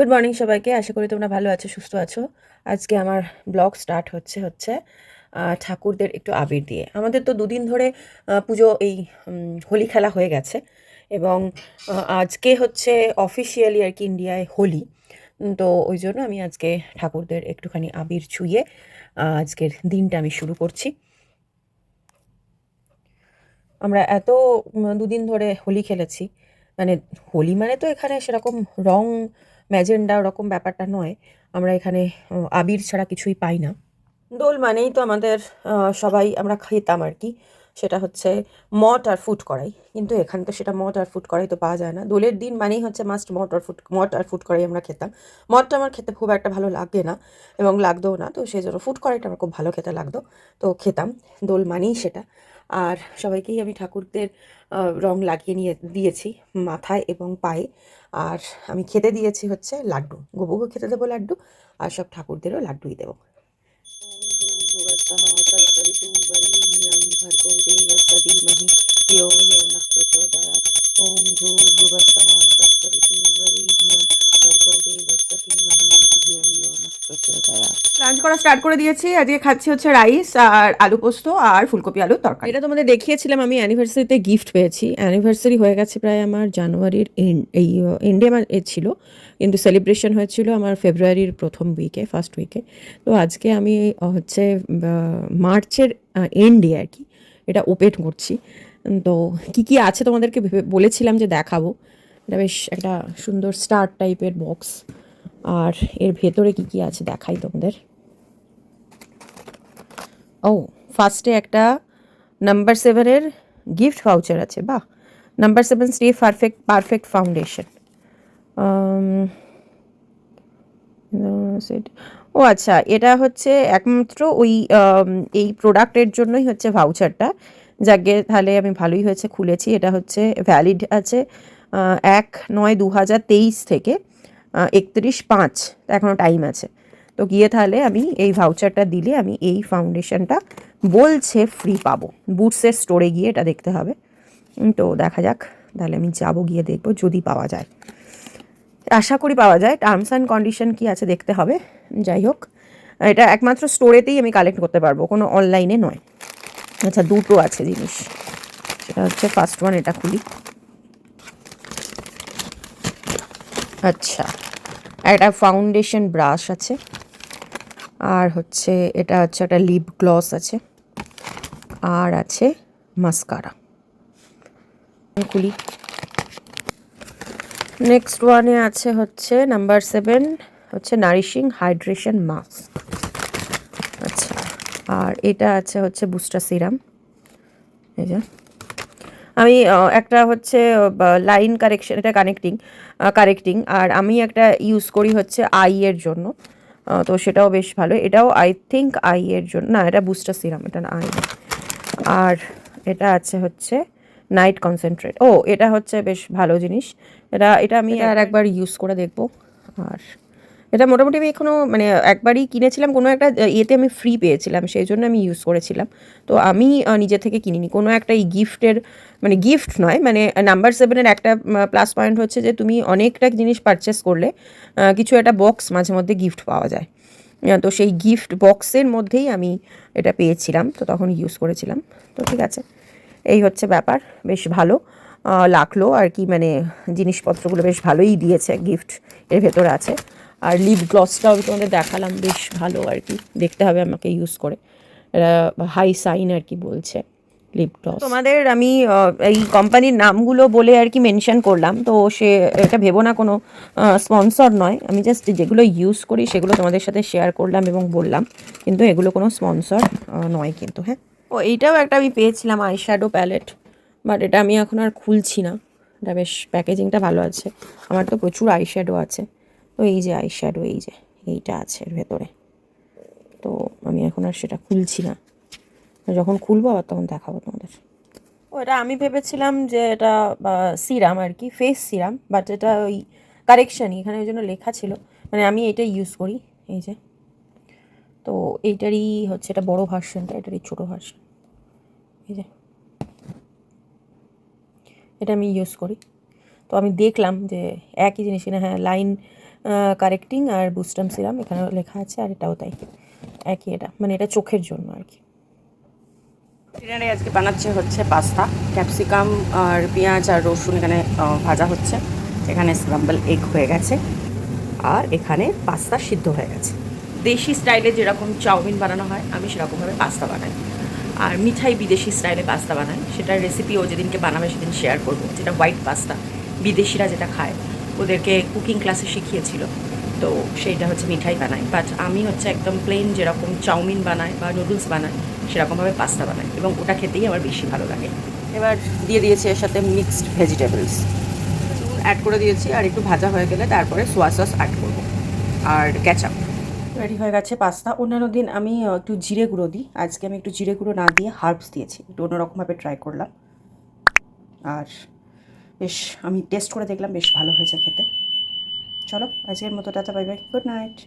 Good morning সবাইকে। আশা করি তোমরা ভালো আছো, সুস্থ আছো। আজকে আমার ব্লগ স্টার্ট হচ্ছে ঠাকুরদের একটু আবির দিয়ে। আমাদের তো দুদিন ধরে পুজো এই হোলি খেলা হয়ে গেছে এবং আজকে হচ্ছে অফিসিয়ালি আর কি ইন্ডিয়ায় হোলি। তো ওই জন্য আমি আজকে ঠাকুরদের একটুখানি আবির ছুঁয়ে আজকের দিনটা আমি শুরু করছি। আমরা এত দুদিন ধরে হোলি খেলেছি, মানে হোলি মানে তো এখানে সেরকম রং ম্যাজেন্ডা ওরকম ব্যাপারটা নয়। আমরা এখানে আবির ছাড়া কিছুই পাই না। দোল মানেই তো আমাদের সবাই আমরা খেতাম আর কি, সেটা হচ্ছে মট আর ফুড কড়াই। কিন্তু এখানে তো সেটা মট আর ফুড কড়াই তো পাওয়া যায় না। দোলের দিন মানেই হচ্ছে মাস্ট মট আর ফুড কড়াই আমরা খেতাম। মটটা আমার খেতে খুব একটা ভালো লাগে না এবং লাগতোও না, তো সেই জন্য ফুড কড়াইটা আমার খুব ভালো খেতে লাগতো, তো খেতাম। দোল মানেই সেটা। আর সবাইকেই আমি ঠাকুরদের রং লাগিয়ে নিয়ে দিয়েছি মাথায় এবং পায়ে। আর আমি খেতে দিয়েছি হচ্ছে লাড্ডু, গোবুকে খেতে দেবো লাড্ডু, আর সব ঠাকুরদেরও লাড্ডুই দেবো। भुवस्सः तत्सवितुर्वरेण्यं भर्गो देवस्य धीमहि धियो यो नः प्रचोदयात्। ॐ भूर्भुवस्सः तत्सवितुर्वरेण्यं भर्गो देवस्य धीमहि धियो यो नः प्रचोदयात्। লাঞ্চ করা স্টার্ট করে দিয়েছি। আজকে খাচ্ছি হচ্ছে রাইস আর আলু পোস্ত আর ফুলকপি আলুর তরকারি। এটা তোমাদের দেখিয়েছিলাম, আমি অ্যানিভার্সারিতে গিফট পেয়েছি। অ্যানিভার্সারি হয়ে গেছে প্রায় আমার জানুয়ারির এই এন্ডে আমার ছিল, কিন্তু সেলিব্রেশন হয়েছিল আমার ফেব্রুয়ারির প্রথম উইকে, ফার্স্ট উইকে। তো আজকে আমি হচ্ছে মার্চের এন্ডে আর কি এটা ওপেন করছি। তো কি কি আছে তোমাদেরকে বলেছিলাম যে দেখাবো। এটা বেশ একটা সুন্দর স্টার টাইপের বক্স, আর এর ভেতরে কি কি আছে দেখাই তোমাদের। ও, ফার্স্টে একটা নাম্বার 7-এর গিফট ভাউচার আছে। বাহ, number 7 stay perfect perfect foundation. ও আচ্ছা, এটা হচ্ছে একমাত্র ওই এই প্রোডাক্টের জন্যই হচ্ছে ভাউচারটা। যাকে তাহলে আমি ভালোই হয়েছে খুলেছি। এটা হচ্ছে ভ্যালিড আছে 1/9/2023 থেকে 31/5, এখনও টাইম আছে। তো গিয়ে তাহলে আমি এই ভাউচারটা দিলে আমি এই ফাউন্ডেশনটা বলছে ফ্রি পাবো। বুটসের স্টোরে গিয়ে এটা দেখতে হবে। তো দেখা যাক, তাহলে আমি যাব, গিয়ে দেখবো যদি পাওয়া যায়। আশা করি পাওয়া যায়। টার্মস অ্যান্ড কন্ডিশন কি আছে দেখতে হবে। যাই হোক, এটা একমাত্র স্টোরেতেই আমি কালেক্ট করতে পারবো, কোনো অনলাইনে নয়। আচ্ছা, দুটো আছে জিনিস। সেটা হচ্ছে ফার্স্ট ওয়ান, এটা খুলি। আচ্ছা, একটা ফাউন্ডেশন ব্রাশ আছে, আর হচ্ছে এটা হচ্ছে একটা লিপ গ্লস আছে, আর আছে মাস্কারা। খুলি। নেক্সট ওয়ানে আছে হচ্ছে নাম্বার 7, হচ্ছে নারিশিং হাইড্রেশন মাস্ক। আচ্ছা, আর এটা আছে হচ্ছে বুস্টার সিরাম। এই যে আমি একটা হচ্ছে লাইন কারেকশন, এটা কারেক্টিং, আর আমি একটা ইউজ করি হচ্ছে আই এর জন্য। তো সেটাও বেশ ভালো। এটাও আই থিঙ্ক আই এর জন্য, না এটা বুস্টার সিরাম, এটা আই। আর এটা আছে হচ্ছে নাইট কনসেন্ট্রেট। ও, এটা হচ্ছে বেশ ভালো জিনিস। এটা এটা আমি আর একবার ইউজ করে দেখবো। আর এটা মোটামুটি আমি এখনও মানে একবারই কিনেছিলাম, কোনো একটা ইয়েতে আমি ফ্রি পেয়েছিলাম, সেই জন্য আমি ইউজ করেছিলাম। তো আমি নিজে থেকে কিনিনি কোনো একটা। এই গিফটের মানে গিফট নয়, মানে নাম্বার 7-এর একটা প্লাস পয়েন্ট হচ্ছে যে তুমি অনেকটা জিনিস পারচেস করলে কিছু একটা বক্স মাঝে মধ্যে গিফট পাওয়া যায়। তো সেই গিফট বক্সের মধ্যেই আমি এটা পেয়েছিলাম, তো তখন ইউজ করেছিলাম। তো ঠিক আছে, এই হচ্ছে ব্যাপার। বেশ ভালো লাগলো আর কি, মানে জিনিসপত্রগুলো বেশ ভালোই দিয়েছে, গিফট এর ভেতরে আছে। আর লিপ গ্লসটাও তোমাদের দেখালাম, বেশ ভালো আর কি, দেখতে হবে আমাকে ইউজ করে। এটা হাই সাইন আর কি বলছে লিপ গ্লস। তোমাদের আমি এই কোম্পানির নামগুলো বলে আর কি মেনশন করলাম, তো সে এটা ভেবো না কোনো স্পন্সর নয়। আমি জাস্ট যেগুলো ইউজ করি সেগুলো তোমাদের সাথে শেয়ার করলাম এবং বললাম, কিন্তু এগুলো কোনো স্পন্সর নয় কিন্তু। হ্যাঁ, ও এইটাও একটা আমি পেয়েছিলাম আইশ্যাডো প্যালেট, বাট এটা আমি এখন আর খুলছি না। এটা বেশ প্যাকেজিংটা ভালো আছে। আমার তো প্রচুর আইশ্যাডো আছে। তো এই যে আইশ্যাডো, এই যে এইটা আছে এর ভেতরে, তো আমি এখন আর সেটা খুলছি না। যখন খুলবো আবার তখন দেখাবো তোমাদের। ও, এটা আমি ভেবেছিলাম যে এটা সিরাম আর কি, ফেস সিরাম, বাট এটা ওই কারেকশানই, এখানে ওই জন্য লেখা ছিল। মানে আমি এটা ইউজ করি, এই যে। তো এইটারই হচ্ছে এটা বড়ো ভার্সনটা, এটারই ছোটো ভার্সন, এই যে। এটা আমি ইউজ করি। তো আমি দেখলাম যে একই জিনিস কিনা, হ্যাঁ লাইন কারেক্টিং আর বুস্টাম সিরাম এখানে লেখা আছে, আর এটাও তাই একই, এটা মানে এটা চোখের জন্য আর কি। ডিনারে আজকে বানাচ্ছে হচ্ছে পাস্তা, ক্যাপসিকাম আর পেঁয়াজ আর রসুন এখানে ভাজা হচ্ছে, এখানে স্ক্রাম্বল এগ হয়ে গেছে, আর এখানে পাস্তা সিদ্ধ হয়ে গেছে। দেশি স্টাইলে যেরকম চাউমিন বানানো হয় আমি সেরকমভাবে পাস্তা বানাই, আর মিঠাই বিদেশি স্টাইলে পাস্তা বানাই, সেটার রেসিপি ও যেদিনকে বানাবে সেদিন শেয়ার করবো। যেটা হোয়াইট পাস্তা বিদেশিরা যেটা খায়, ওদেরকে কুকিং ক্লাসে শিখিয়েছিল, তো সেইটা হচ্ছে মিঠাই বানাই। বাট আমি হচ্ছে একদম প্লেন যেরকম চাউমিন বানাই বা নুডলস বানাই সেরকমভাবে পাস্তা বানাই, এবং ওটা খেতেই আমার বেশি ভালো লাগে। এবার দিয়ে দিয়েছি এর সাথে মিক্সড ভেজিটেবলস, অ্যাড করে দিয়েছি, আর একটু ভাজা হয়ে গেলে তারপরে সোয়া সস অ্যাড করবো আর কেচাপ। রেডি হয়ে গেছে পাস্তা। অন্যান্য দিন আমি একটু জিরে গুঁড়ো দিই, আজকে আমি একটু জিরে গুঁড়ো না দিয়ে হার্বস দিয়েছি, একটু অন্যরকমভাবে ট্রাই করলাম, আর বেশ আমি টেস্ট করে দেখলাম বেশ ভালো হয়েছে খেতে। চলো আজকের মতো tata, bye bye, good night.